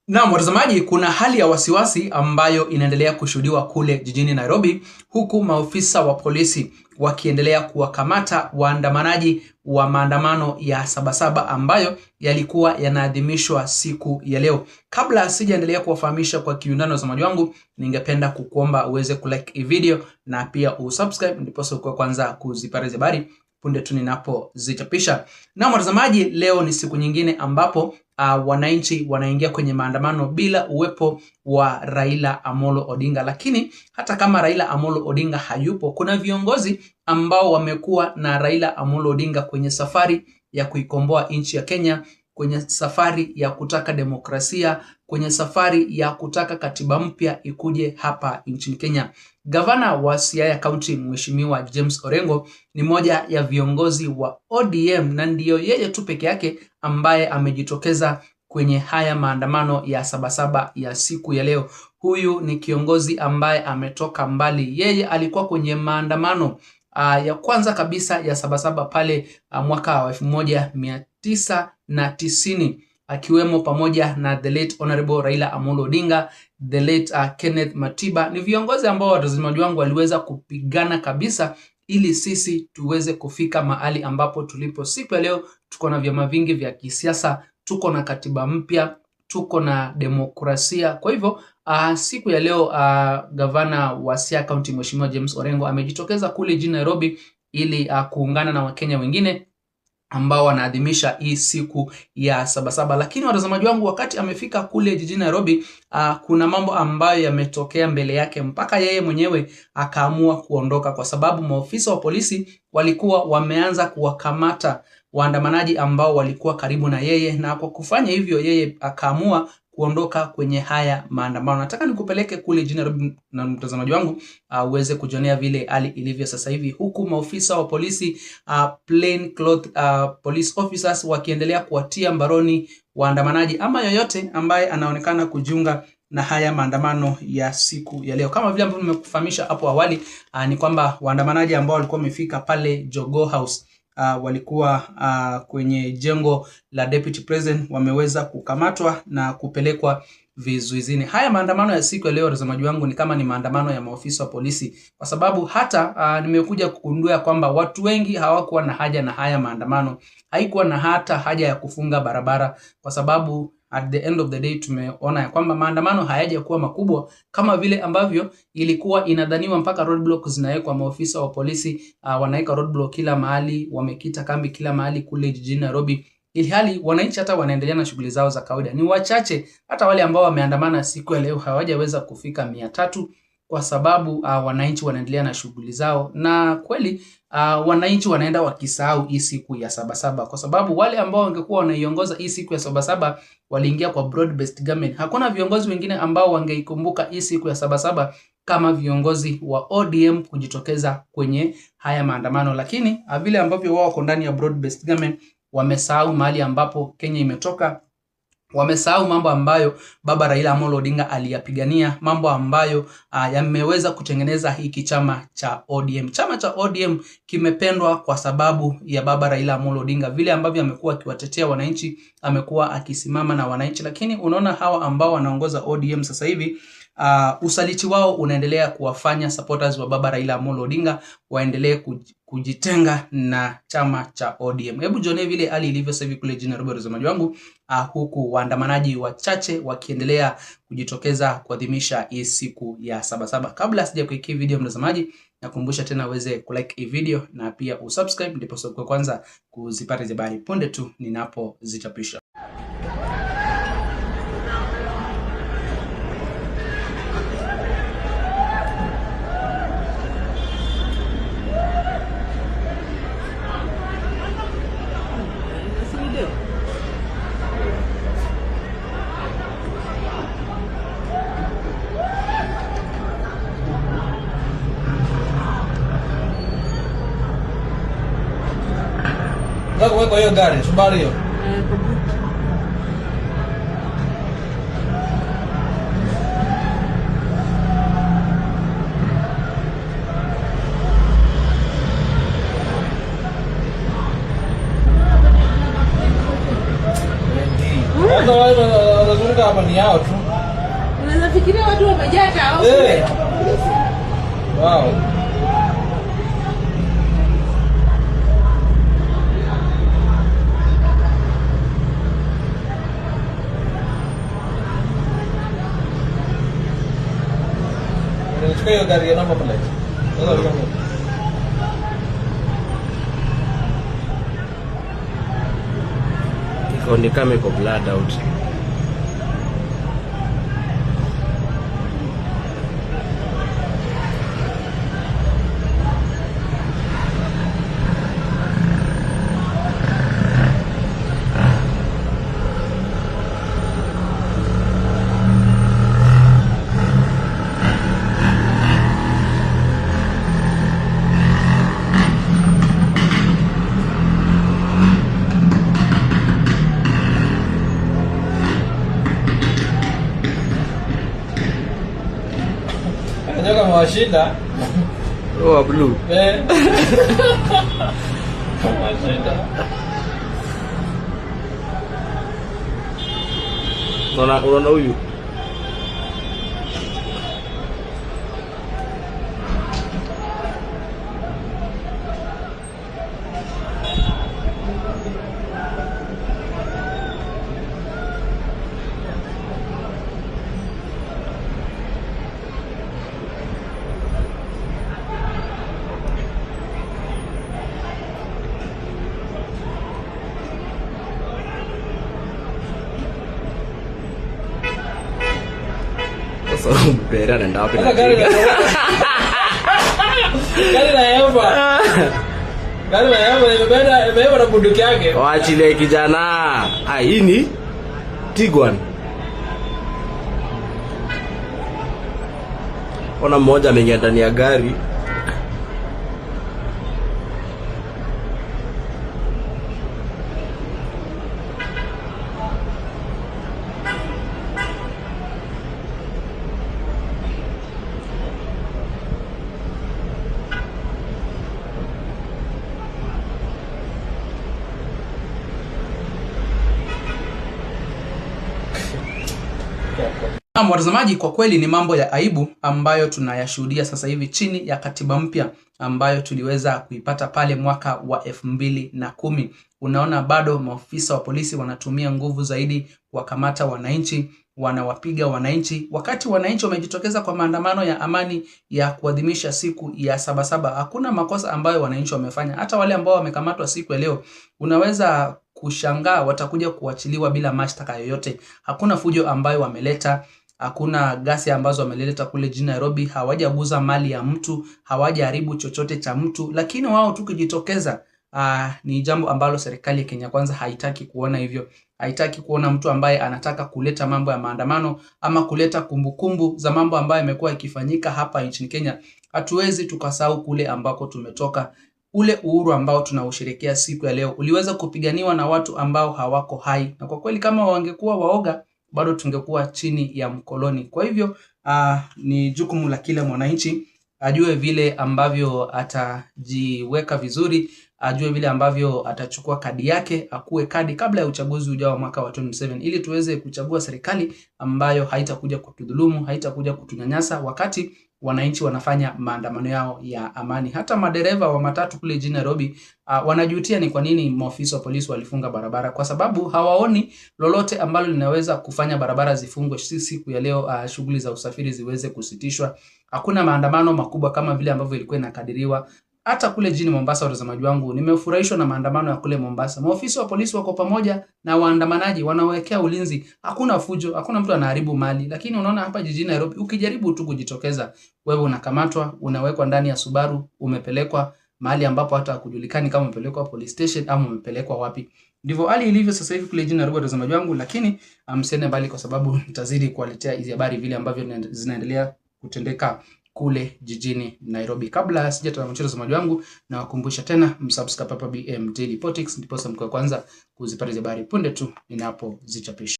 Na watazamaji, kuna hali ya wasiwasi ambayo inaendelea kushuhudiwa kule jijini Nairobi, huku maofisa wa polisi wakiendelea kuwakamata waandamanaji wa maandamano ya Sabasaba ambayo yalikuwa yanaadhimishwa siku ya leo. Kabla sijaendelea kuwafahamisha kwa kiundani watazamaji wangu, ningependa kukuomba uweze kulike hii video na pia usubscribe ndipo kwa kwanza kuzipata habari punde tu ninapozichapisha. Na watazamaji, leo ni siku nyingine ambapo wananchi wanaingia kwenye maandamano bila uwepo wa Raila Amolo Odinga. Lakini hata kama Raila Amolo Odinga hayupo, kuna viongozi ambao wamekuwa na Raila Amolo Odinga kwenye safari ya kuikomboa nchi ya Kenya, kwenye safari ya kutaka demokrasia, kwenye safari ya kutaka katiba mpya ikuje hapa nchini Kenya. Gavana wa Siaya County Mheshimiwa James Orengo ni moja ya viongozi wa ODM na ndiyo yeye tu peke yake ambaye amejitokeza kwenye haya maandamano ya Sabasaba ya siku ya leo. Huyu ni kiongozi ambaye ametoka mbali. Yeye alikuwa kwenye maandamano ya kwanza kabisa ya Sabasaba pale mwaka wa 1990 akiwemo pamoja na the late Honorable Raila Amolo Odinga, the late Kenneth Matiba. Ni viongozi ambao watazamaji wangu waliweza kupigana kabisa ili sisi tuweze kufika mahali ambapo tulipo siku ya leo. Tuko na vyama vingi vya kisiasa, tuko na katiba mpya, tuko na demokrasia. Kwa hivyo siku ya leo gavana wa Siaya County Mheshimiwa James Orengo amejitokeza kule jijini Nairobi ili kuungana na Wakenya wengine ambao wanaadhimisha hii siku ya Sabasaba. Lakini watazamaji wangu, wakati amefika kule jijini Nairobi, kuna mambo ambayo yametokea mbele yake mpaka yeye mwenyewe akaamua kuondoka, kwa sababu maofisa wa polisi walikuwa wameanza kuwakamata waandamanaji ambao walikuwa karibu na yeye, na kwa kufanya hivyo yeye akaamua kuondoka kwenye haya maandamano. Nataka nikupeleke kule jijini Nairobi na mtazamaji wangu uweze kujionea vile hali ilivyo sasa hivi, huku maofisa wa polisi plain cloth police officers wakiendelea kuwatia mbaroni waandamanaji ama yoyote ambaye anaonekana kujiunga na haya maandamano ya siku ya leo. Kama vile ambavyo nimekufahamisha hapo awali, ni kwamba waandamanaji ambao walikuwa wamefika pale Jogoo House walikuwa kwenye jengo la Deputy President wameweza kukamatwa na kupelekwa vizuizini. Haya maandamano ya siku ya leo watazamaji wangu ni kama ni maandamano ya maofisa wa polisi, kwa sababu hata nimekuja kugundua kwamba watu wengi hawakuwa na haja na haya maandamano. Haikuwa na hata haja ya kufunga barabara, kwa sababu at the end of the day tumeona ya kwamba maandamano hayaja kuwa makubwa kama vile ambavyo ilikuwa inadhaniwa. Mpaka roadblock zinawekwa, maofisa wa polisi wanaweka roadblock kila mahali, wamekita kambi kila mahali kule jijini Nairobi, ili hali wananchi hata wanaendelea na shughuli zao za kawaida. Ni wachache hata wale ambao wameandamana siku ya leo hawajaweza kufika 300, kwa sababu wananchi wanaendelea na shughuli zao. Na kweli wananchi wanaenda wakisahau hii siku ya Sabasaba, kwa sababu wale ambao wangekuwa wanaiongoza hii siku ya Sabasaba waliingia kwa broad based government. Hakuna viongozi wengine ambao wangeikumbuka hii siku ya Sabasaba kama viongozi wa ODM kujitokeza kwenye haya maandamano. Lakini vile ambavyo wao wako ndani ya broad based government, wamesahau mahali ambapo Kenya imetoka. Wamesahau mambo ambayo baba Raila Amolo Odinga aliyapigania, mambo ambayo yameweza kutengeneza hiki chama cha ODM. Chama cha ODM kimependwa kwa sababu ya baba Raila Amolo Odinga, vile ambavyo amekuwa akiwatetea wananchi, amekuwa akisimama na wananchi. Lakini unaona hawa ambao wanaongoza ODM sasa hivi, usaliti wao unaendelea kuwafanya supporters wa baba Raila Amolo Odinga waendelee kujitenga na chama cha ODM. Hebu jione vile hali ilivyo sasa hivi kule jijini Nairobi watazamaji wangu, huku waandamanaji wachache wakiendelea kujitokeza kuadhimisha hii siku ya Sabasaba. Kabla sija kuikia video mtazamaji, nakumbusha tena uweze kulike hii video na pia usubscribe ndipo kwa kwanza kuzipata habari punde tu ninapozichapisha. Weka hiyo gari, Subaru hiyo. Ndio, anazunguka hapa ni yao tu. Unaweza fikiria watu wamejaa hao. Wow. Unachukua hiyo gari ya namba plate. Ni kama iko blood out. Unajua kama washinda. Oh, blue. Washinda. Unaona huyu? So, mpera anaenda wapi? Gari na yamba. Gari na yamba imebeba na bunduki yake. Waachilie kijana. Hii ni Tiguan. Ona mmoja ameingia ndani ya gari. Watazamaji, kwa kweli ni mambo ya aibu ambayo tunayashuhudia sasa hivi chini ya katiba mpya ambayo tuliweza kuipata pale mwaka wa 2010. Unaona bado maafisa wa polisi wanatumia nguvu zaidi kuwakamata wananchi, wanawapiga wananchi, wakati wananchi wamejitokeza kwa maandamano ya amani ya kuadhimisha siku ya Sabasaba. Hakuna makosa ambayo wananchi wamefanya. Hata wale ambao wamekamatwa siku ya leo, unaweza kushangaa watakuja kuachiliwa bila mashtaka yoyote. Hakuna fujo ambayo wameleta, hakuna ghasia ambazo wameleta kule jijini Nairobi, hawajaguza mali ya mtu, hawajaharibu chochote cha mtu, lakini wao tu kujitokeza ni jambo ambalo serikali ya Kenya Kwanza haitaki kuona hivyo. Haitaki kuona mtu ambaye anataka kuleta mambo ya maandamano ama kuleta kumbukumbu za mambo ambayo yamekuwa yakifanyika hapa nchini Kenya. Hatuwezi tukasahau kule ambako tumetoka. Ule uhuru ambao tunausherehekea siku ya leo uliweza kupiganiwa na watu ambao hawako hai, na kwa kweli kama wangekuwa waoga bado tungekuwa chini ya mkoloni. Kwa hivyo ni jukumu la kila mwananchi ajue vile ambavyo atajiweka vizuri, ajue vile ambavyo atachukua kadi yake, akue kadi kabla ya uchaguzi ujao mwaka wa 2027, ili tuweze kuchagua serikali ambayo haitakuja kutudhulumu, haitakuja kutunyanyasa wakati wananchi wanafanya maandamano yao ya amani. Hata madereva wa matatu kule jijini Nairobi wanajutia ni kwa nini maafisa wa polisi walifunga barabara, kwa sababu hawaoni lolote ambalo linaweza kufanya barabara zifungwe siku ya leo, shughuli za usafiri ziweze kusitishwa. Hakuna maandamano makubwa kama vile ambavyo ilikuwa inakadiriwa. Hata kule jijini Mombasa, watazamaji wangu, nimefurahishwa na maandamano ya kule Mombasa. Maafisa wa polisi wako pamoja na waandamanaji, wanawekea ulinzi. Hakuna fujo, hakuna mtu anaharibu mali. Lakini unaona hapa jijini Nairobi, ukijaribu tu kujitokeza, wewe unakamatwa, unawekwa ndani ya Subaru, umepelekwa mahali ambapo hata hakujulikani kama umepelekwa police station ama umepelekwa wapi. Ndivyo hali ilivyo sasa hivi kule jijini Nairobi, watazamaji wangu, lakini msiende mbali kwa sababu nitazidi kuwaletea hizi habari vile ambavyo zinaendelea kutendeka kule jijini Nairobi. Kabla sijatamatisha watazamaji wangu, na wakumbusha tena msubscribe hapa BM Daily Politics, ndipo mko kwanza kuzipata habari punde tu ninapozichapisha.